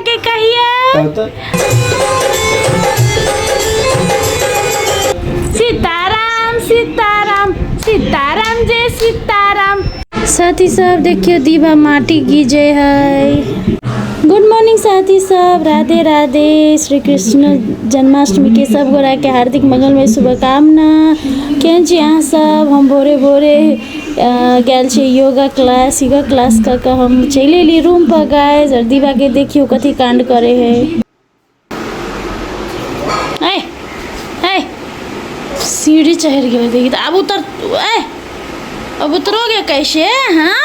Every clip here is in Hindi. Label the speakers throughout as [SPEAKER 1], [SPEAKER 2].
[SPEAKER 1] के कहिए सीताराम सीताराम सीताराम जय सीताराम। साथी सब देखियो दीवा माटी गीजे है। गुड मॉर्निंग साथी सब, राधे राधे। श्री कृष्ण जन्माष्टमी के सब गोरा के हार्दिक मंगलमय शुभकामना। केहन छी अहाँ सब? हम भोरे भोरे गेल छी योगा क्लास का हम चले ली रूम पर गाइस। और दीवा के देखियो कथी कांड करे है। सीढ़ी चढ़ गई देखी तो अब उतरोगे कैसे? हाँ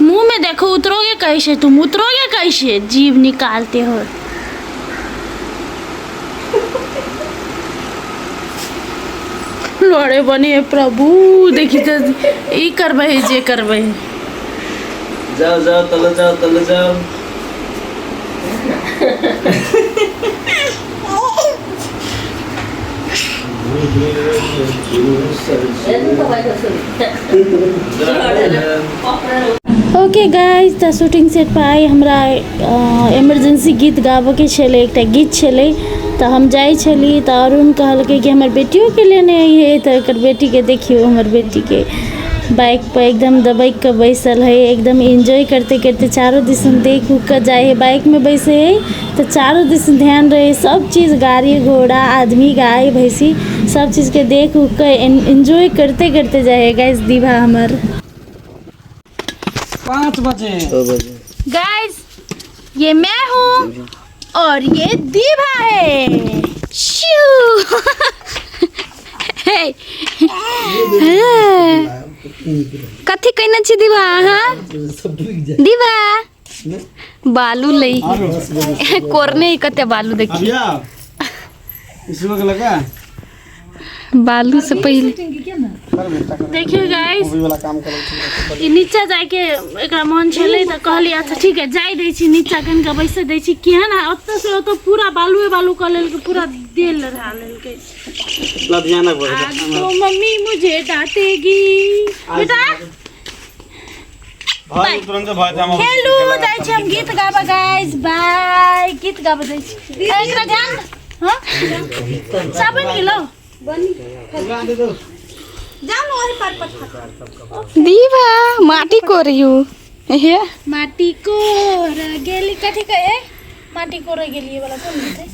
[SPEAKER 1] मुंह में देखो, उतरोगे कैसे? तुम उतरोगे कैसे? जीभ निकालते हो। लड़े बने प्रभु, देखी तो ई करबे जे करबे।
[SPEAKER 2] जाओ जाओ तले जाओ।
[SPEAKER 1] ओके गाइज तो शूटिंग सेट पर आई हमरा इमरजेंसी गीत गाबे के छले, एकटा गीत छले तो हम जाई छली तो अरुण कहलकै कि हमर बेटियों के लेने आइए। तो एकर बेटी के देखियो, हमर बेटी के बाइक पर एकदम दबाई के बैसल है, एकदम एंजॉय करते करते चारों दिसन देख उख कर जाए है। बाइक में बैसे है तो चारों दिसन ध्यान रहे, सब चीज़ गाड़ी घोड़ा आदमी गाय भैंसी सब चीज़ के देख उख कर एंजॉय करते करते जाए गाइस। दीवा हमार
[SPEAKER 3] 5 बजे
[SPEAKER 1] गाइस, ये मैं हूँ और ये दीवा है। कथी कहना छी दीवा? हाँ दीवा बालू लई कोरने कते बालू देखिए, बालू से पहले देखिए गाइस नीचा जाके एकरा मन छले तो कहली अच्छा ठीक है जाई दै छी नीचा कन के बैसे दै छी। केहन ओतऽ से ओतऽ पूरा बालू कर लेल के पूरा देल रहा लेल के। तो मम्मी मुझे डांटेगी बेटा। हेलो जाइ छी हम गीत गाबा गाइस, बाय। गीत गाबा दै छी एकरा ध्यान। हां साबुन किलो दीवा माटी कोरियो हे माटी कोर गेली कथी कहे माटी कोर गेली वाला कोन होते?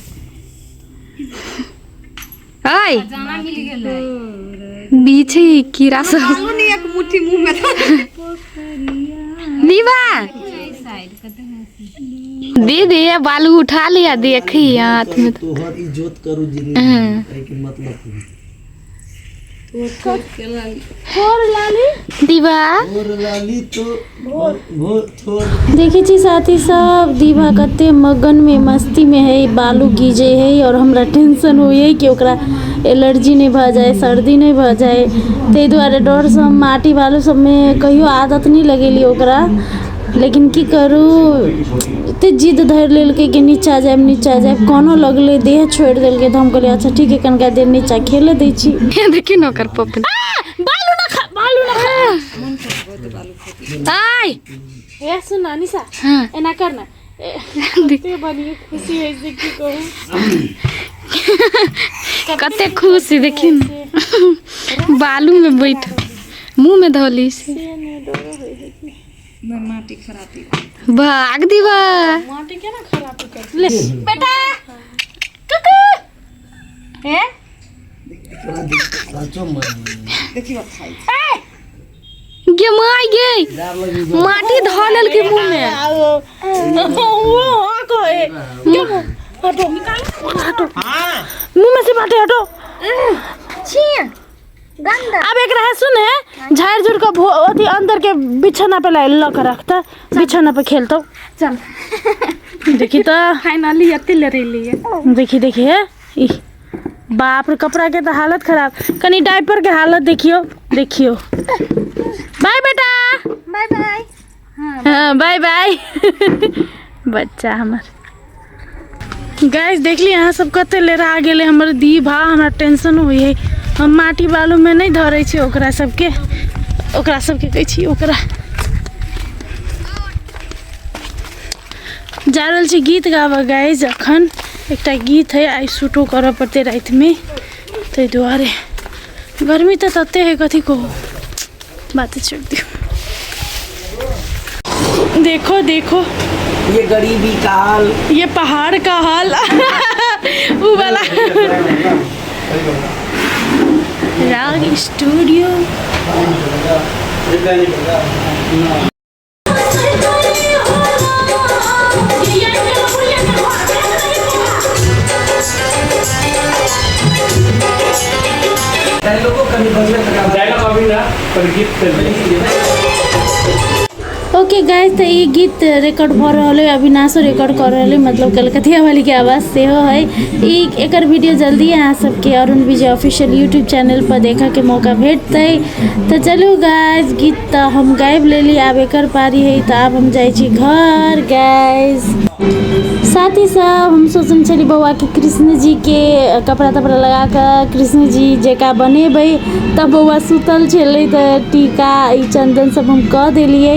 [SPEAKER 1] हाय जाना मिल गेलै बीच कीड़ा सब बालू नहीं एक मुट्ठी मुंह में दीवा दे दे बालू उठा लिया देखी हाथ में तोहर इज्जत करू जिंदगी के मतलब दीवा देखी छी साथी सब दीवा कते मगन में मस्ती में है, बालू गीजे है और हमरा टेंशन होइए कि ओकरा एलर्जी नहीं भ जाए, सर्दी नहीं भ जाए। ते दुआरे डर से हम माटी बालू सब में कहियो आदत नहीं लगेली ओकरा। लेकिन की करू ते जिद धर लेल के कि नीचा जाए कोनो लगले देह छोड़ देल के। तो हम कहले अच्छा ठीक है कनका देर नीचा खेले दै छी। देखी न कर पपन बालू ना खा आय ए सुन निशा एना करना देखते बनी खुशी है से की कहूं कते खुशी देखी न बालू में बैठ मुंह में धोली से माटी खराबी भाग दीवा माटी के ना खराबी कर ले बेटा कुकू हैं देखियो खाई गे माई गे माटी धोलल के मुंह में वो को है क्या हटो निकाल हटो मुंह में से माटी हटो छी गंदा। अब एक रहा सुन है झाड़ झुड़ का अथी अंदर के बिछाना पे लक रखता बिछाना पे खेलता चल देखी तो फाइनली अते ले रही है। देखी है बाप रे कपड़ा के तो हालत खराब, कनी डायपर के हालत देखियो। बाय बेटा बाय बाय। हाँ बाय बाय बच्चा हमार। गैस देख ली यहाँ सब कते ले रहा गेले हमर दीवा, हमरा टेंशन हुई है। हम माटी बालू में नहीं धरे छी ओकरा सबके कहै छी ओकरा जा रहल छी गीत गाबऽ गाइज। अखन एकटा गीत है, आई शूटो करऽ पड़ते रात में, ताहि दुआरे गर्मी तो तते है, कथी कहूँ, बातें छोड़ दियो। देखो देखो
[SPEAKER 2] ये गरीबी का हाल,
[SPEAKER 1] ये पहाड़ का हाल वो वाला राग स्टूडियो। ओके गाइस, तो ये गीत रिकॉर्ड भ रहा है, अविनाशो रिकॉर्ड कर रहा है, मतलब कलकतिया वाली के आवाज़ से हो है। एक वीडियो जल्दी अहाँ सबके अरुण विजय ऑफिशियल यूट्यूब चैनल पर देखा के मौका भेटते। तो चलू गाइस, गीत तो हम गायब ले ली, आब एक पारी है, तो अब हम जाए घर गाइस। साथी सब हम सोचन चली बउआ के कृष्ण जी के कपड़ा तपड़ा लगा कर कृष्ण जी जेका बनेबै, तब बउआ सुतल छलै तो टीका ई चंदन सब हम कह दिलिए,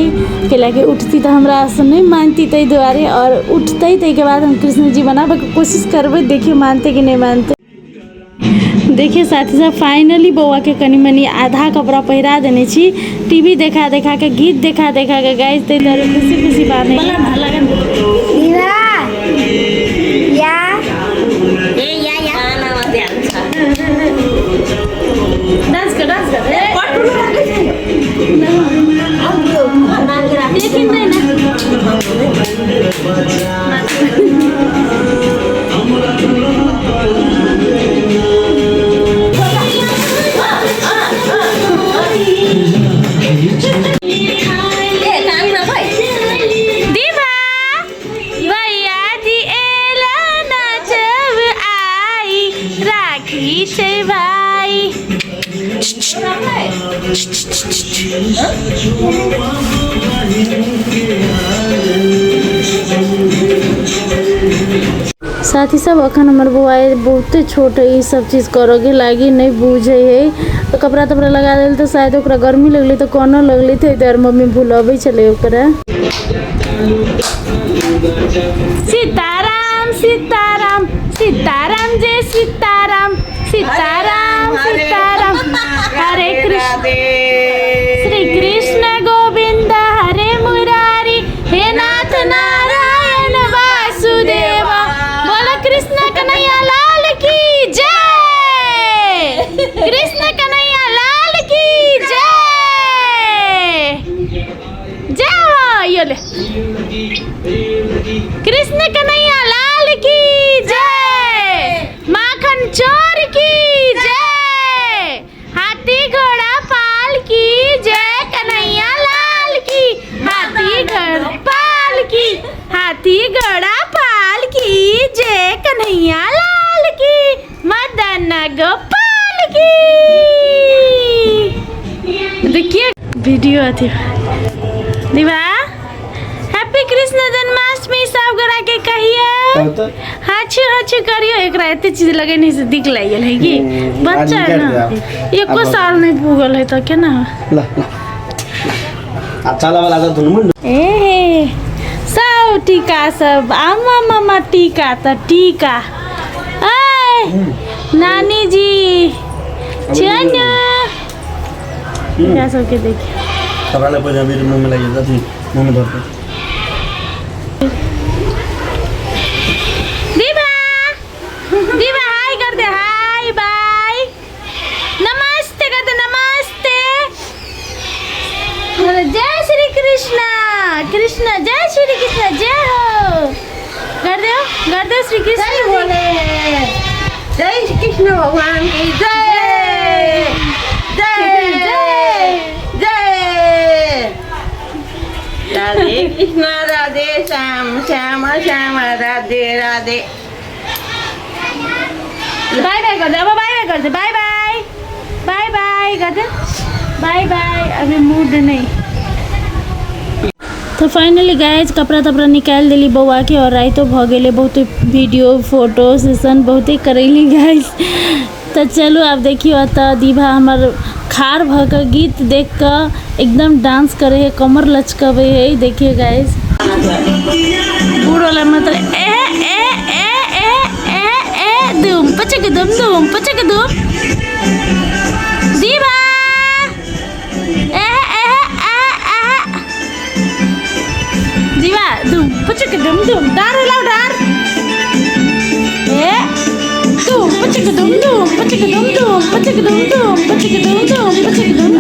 [SPEAKER 1] कैलाकि उठती तो हमरा से नहीं मानती, ताहि दुआरे, और उठते ताहि के बाद हम कृष्ण जी बनाबे के कोशिश करबै, देखिए मानते कि नहीं मानते। देखिए साथी सब, फाइनली बउआ के कनी मनी आधा कपड़ा पहिरा देने छी, टीवी देखा देखा के, गीत देखा देखा के गाइस, ताहि दुआरे खुशी खुशी बात डांस कर लेकिन नहीं साथी सब, अखन हमर बउआ बहुते छोट है, ये सब चीज करे के लागी नहीं बुझे है, तो कपड़ा तपड़ा लगा दिल तो शायद ओकरा गर्मी लगली तो कोनो लगली थे, इधर मम्मी भूलबे चले ओकरा। सीताराम सीताराम सीताराम जय सीताराम सीताराम सीताराम, हरे कृष्ण श्री कृष्ण गोविंद हरे मुरारी, हे नाथ नारायण वासुदेवा, बोलो कृष्ण कन्हैया लाल की जय, कृष्ण कन्हैया लाल की जय, जय हो, ये ले कृष्ण कन्हैया लाल की जय, माखन चोर की जय, हाथी घोड़ा पाल की जय, कन्हैया लाल की, हाथी घोड़ा पाल की, हाथी घोड़ा पाल की जय, कन्हैया लाल की, मदन गोपाल की। देखिए वीडियो आती दिवा, हैप्पी कृष्ण जन्माष्टमी सब गोरा के कहिए, हाचू हाचू करियो, एकरा एते चीज लगेने से दिख लागल है कि बच्चा है ना, एको साल नहीं पुगल है तो केना ला
[SPEAKER 2] अच्छा वाला तो तुम
[SPEAKER 1] ए सब टीका सब, आमा मामा टीका तो टीका, ए नानी जी चलो क्या सब के देखिए,
[SPEAKER 2] कपड़ा ले पहले मेरे मुंह में लग जाता थी, मुंह में धर के
[SPEAKER 1] दीवा हाय कर दे, हाय बाय, नमस्ते कर दे, नमस्ते, जय श्री कृष्ण, कृष्ण जय श्री कृष्ण, जय हो, कर दे श्री कृष्ण बोले, जय श्री कृष्ण भगवान की जय, जय जय जय, राधे कृष्ण राधे श्याम श्याम श्याम राधे राधे, बाय बाय कर दे, अब बाय बाय कर दे, बाय बाय बाय बाय कर दे, बाय बाय, अभी मूड नहीं। तो फाइनली गाइज कपड़ा तपड़ा निकाल दिली बउआ के, और राइतो भ गए, बहुत वीडियो फोटो सेशन बहुते करैली गाइज। तो चलो आप देखियो, तो दीभा हमार खार भ के गीत देख कर एकदम डांस करे है, कमर लचकावे है, देखिए गाइज। पूरा वाला मतलब दुम पचक दुम दीवा दीवा दुम पचक दुम डार लाओ डार दुम पचक दुम पचक दुम पचक दुम पचक दुम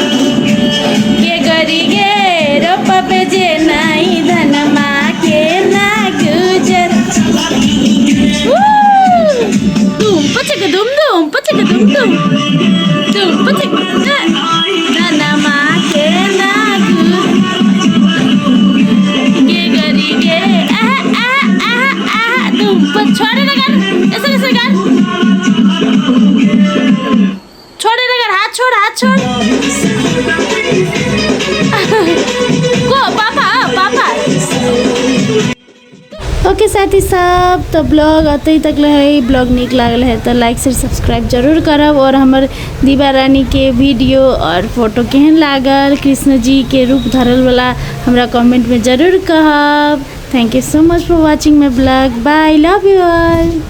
[SPEAKER 1] के गरी गे रोपा पे जे नाई धनमा के ना गुजर दुम पचक दुम पचक दुम पचक धनमा के ना के गरी गे दुम छोड़े ना कर ऐसे कर छोड़े ना कर हाथ छोड़ गो पापा ओके साथी सब तो ब्लॉग अतई तक है ब्लॉग निक लागल है तो लाइक से सब्सक्राइब जरूर करब और हमर दीवा रानी के वीडियो और फोटो केहन लागल कृष्ण जी के रूप धरल वाला हमरा कमेंट में जरूर कहब। Thank you so much for watching my blog bye love you all.